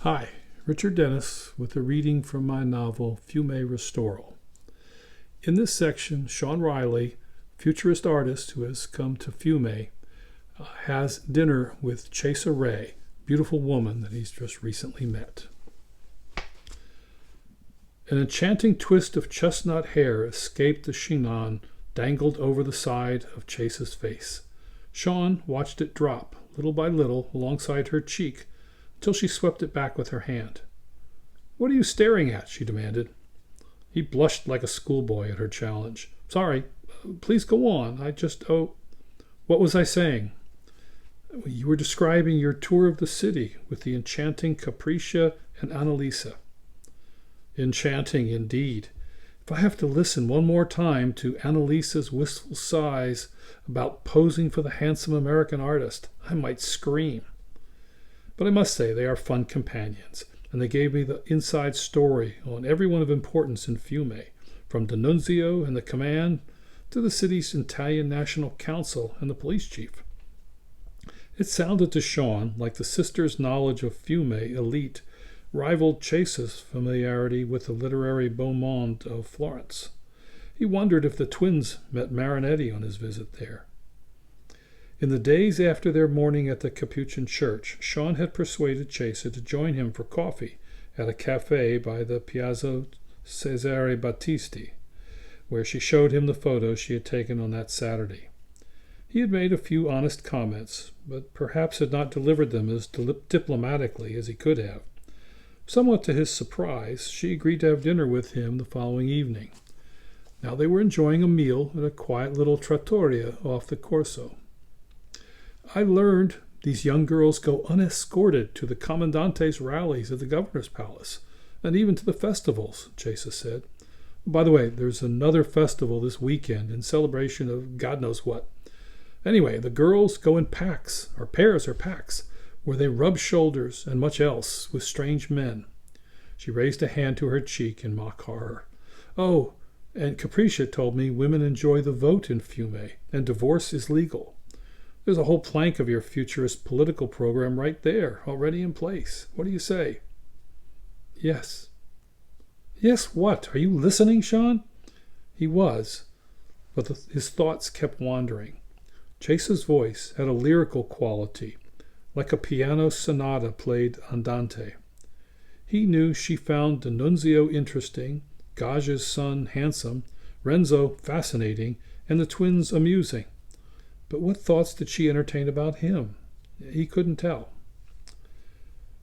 Hi, Richard Dennis with a reading from my novel Fiume Restoral. In this section, Sean Riley, futurist artist who has come to Fiume, has dinner with Chesa Ray, beautiful woman that he's just recently met. An enchanting twist of chestnut hair escaped the chignon dangled over the side of Chase's face. Sean watched it drop, little by little, alongside her cheek, till she swept it back with her hand. "What are you staring at?" she demanded. He blushed like a schoolboy at her challenge. "Sorry, please go on. What was I saying?" "You were describing your tour of the city with the enchanting Capricia and Annalisa." "Enchanting indeed. If I have to listen one more time to Annalisa's wistful sighs about posing for the handsome American artist, I might scream. But I must say they are fun companions, and they gave me the inside story on everyone of importance in Fiume, from D'Annunzio and the command to the city's Italian National Council and the police chief." It sounded to Sean like the sisters' knowledge of Fiume elite rivaled Chase's familiarity with the literary beau monde of Florence. He wondered if the twins met Marinetti on his visit there. In the days after their morning at the Capuchin church, Sean had persuaded Chesa to join him for coffee at a cafe by the Piazza Cesare Battisti, where she showed him the photos she had taken on that Saturday. He had made a few honest comments, but perhaps had not delivered them as diplomatically as he could have. Somewhat to his surprise, she agreed to have dinner with him the following evening. Now they were enjoying a meal at a quiet little trattoria off the Corso. "I learned these young girls go unescorted to the Commandante's rallies at the governor's palace, and even to the festivals," Chesa said. "By the way, there's another festival this weekend in celebration of God knows what. Anyway, the girls go in packs, or pairs or packs, where they rub shoulders and much else with strange men." She raised a hand to her cheek in mock horror. "Oh, and Capricia told me women enjoy the vote in Fiume, and divorce is legal. There's a whole plank of your futurist political program right there, already in place. What do you say?" "Yes." "Yes, what? Are you listening, Sean?" He was, but his thoughts kept wandering. Chase's voice had a lyrical quality, like a piano sonata played andante. He knew she found D'Annunzio interesting, Gage's son handsome, Renzo fascinating, and the twins amusing. But what thoughts did she entertain about him? He couldn't tell.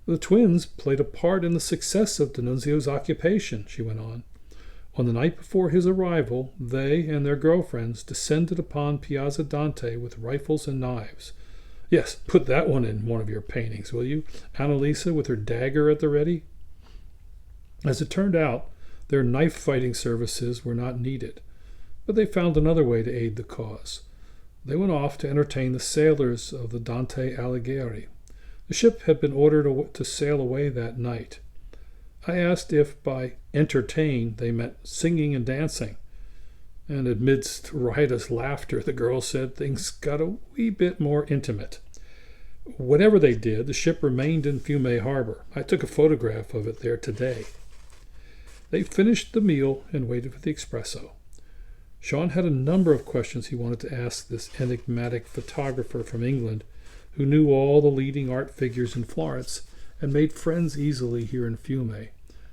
"The twins played a part in the success of D'Annunzio's occupation," she went on. "On the night before his arrival, they and their girlfriends descended upon Piazza Dante with rifles and knives. Yes, put that one in one of your paintings, will you? Annalisa with her dagger at the ready." As it turned out, their knife-fighting services were not needed, but they found another way to aid the cause. They went off to entertain the sailors of the Dante Alighieri. The ship had been ordered to sail away that night. I asked if by entertain they meant singing and dancing, and amidst riotous laughter the girl said things got a wee bit more intimate. Whatever they did, the ship remained in Fiume Harbor. I took a photograph of it there today. They finished the meal and waited for the espresso. Sean had a number of questions he wanted to ask this enigmatic photographer from England who knew all the leading art figures in Florence and made friends easily here in Fiume,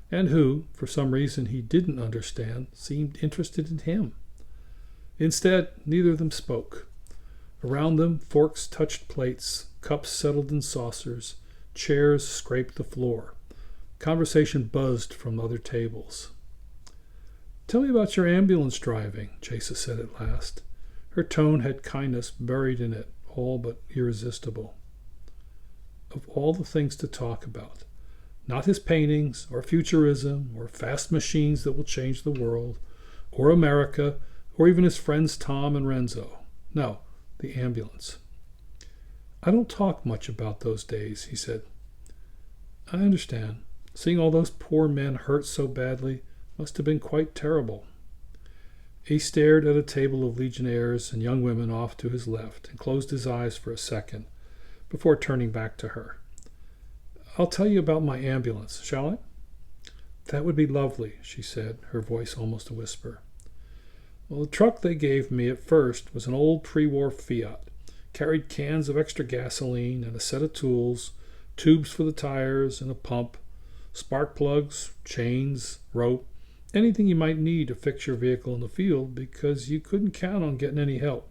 and who, for some reason he didn't understand, seemed interested in him. Instead, neither of them spoke. Around them, forks touched plates, cups settled in saucers, chairs scraped the floor. Conversation buzzed from other tables. "Tell me about your ambulance driving," Chesa said at last. Her tone had kindness buried in it, all but irresistible. Of all the things to talk about, not his paintings, or futurism, or fast machines that will change the world, or America, or even his friends Tom and Renzo. No, the ambulance. "I don't talk much about those days," he said. "I understand. Seeing all those poor men hurt so badly must have been quite terrible." He stared at a table of legionnaires and young women off to his left and closed his eyes for a second before turning back to her. I'll tell you about my ambulance, shall I? That would be lovely, she said, her voice almost a whisper. Well, the truck they gave me at first was an old pre-war Fiat. Carried cans of extra gasoline and a set of tools, tubes for the tires and a pump, spark plugs, chains, rope, anything you might need to fix your vehicle in the field because you couldn't count on getting any help.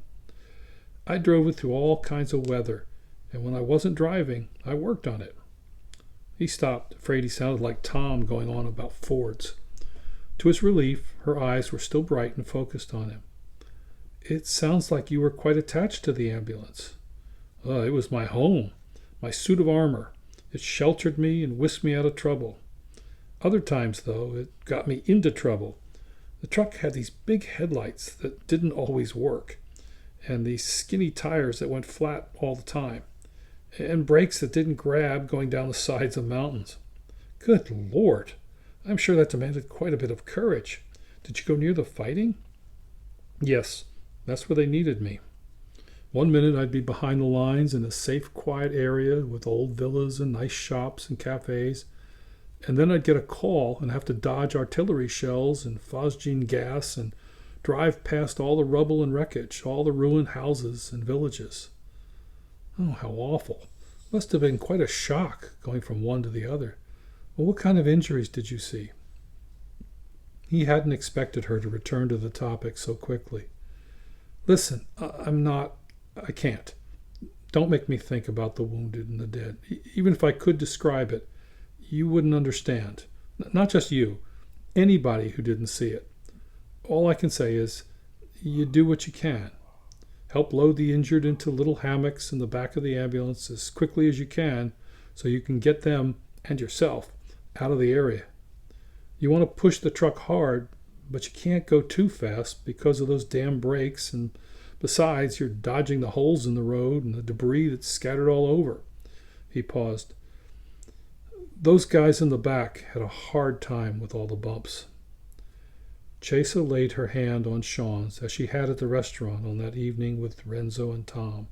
I drove it through all kinds of weather, and when I wasn't driving, I worked on it. He stopped, afraid he sounded like Tom going on about Fords. To his relief, her eyes were still bright and focused on him. It sounds like you were quite attached to the ambulance. It was my home, my suit of armor. It sheltered me and whisked me out of trouble. Other times, though, it got me into trouble. The truck had these big headlights that didn't always work, and these skinny tires that went flat all the time, and brakes that didn't grab going down the sides of mountains. Good Lord! I'm sure that demanded quite a bit of courage. Did you go near the fighting? Yes, that's where they needed me. One minute I'd be behind the lines in a safe, quiet area with old villas and nice shops and cafes, and then I'd get a call and have to dodge artillery shells and phosgene gas and drive past all the rubble and wreckage, all the ruined houses and villages. Oh, how awful. Must have been quite a shock going from one to the other. Well, what kind of injuries did you see? He hadn't expected her to return to the topic so quickly. Listen, I can't. Don't make me think about the wounded and the dead. Even if I could describe it, you wouldn't understand. Not just you, anybody who didn't see it. All I can say is, you do what you can. Help load the injured into little hammocks in the back of the ambulance as quickly as you can so you can get them and yourself out of the area. You want to push the truck hard, but you can't go too fast because of those damn brakes, and besides, you're dodging the holes in the road and the debris that's scattered all over. He paused. Those guys in the back had a hard time with all the bumps. Chesa laid her hand on Sean's as she had at the restaurant on that evening with Renzo and Tom.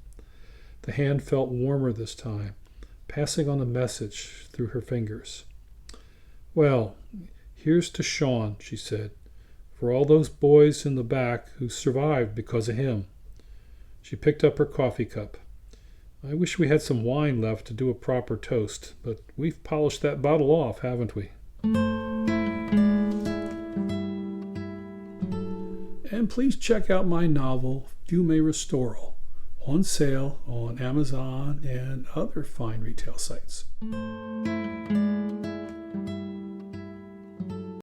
The hand felt warmer this time, passing on a message through her fingers. Well, here's to Sean, she said, for all those boys in the back who survived because of him. She picked up her coffee cup. I wish we had some wine left to do a proper toast, but we've polished that bottle off, haven't we? And please check out my novel, Fiume Restoral, on sale on Amazon and other fine retail sites.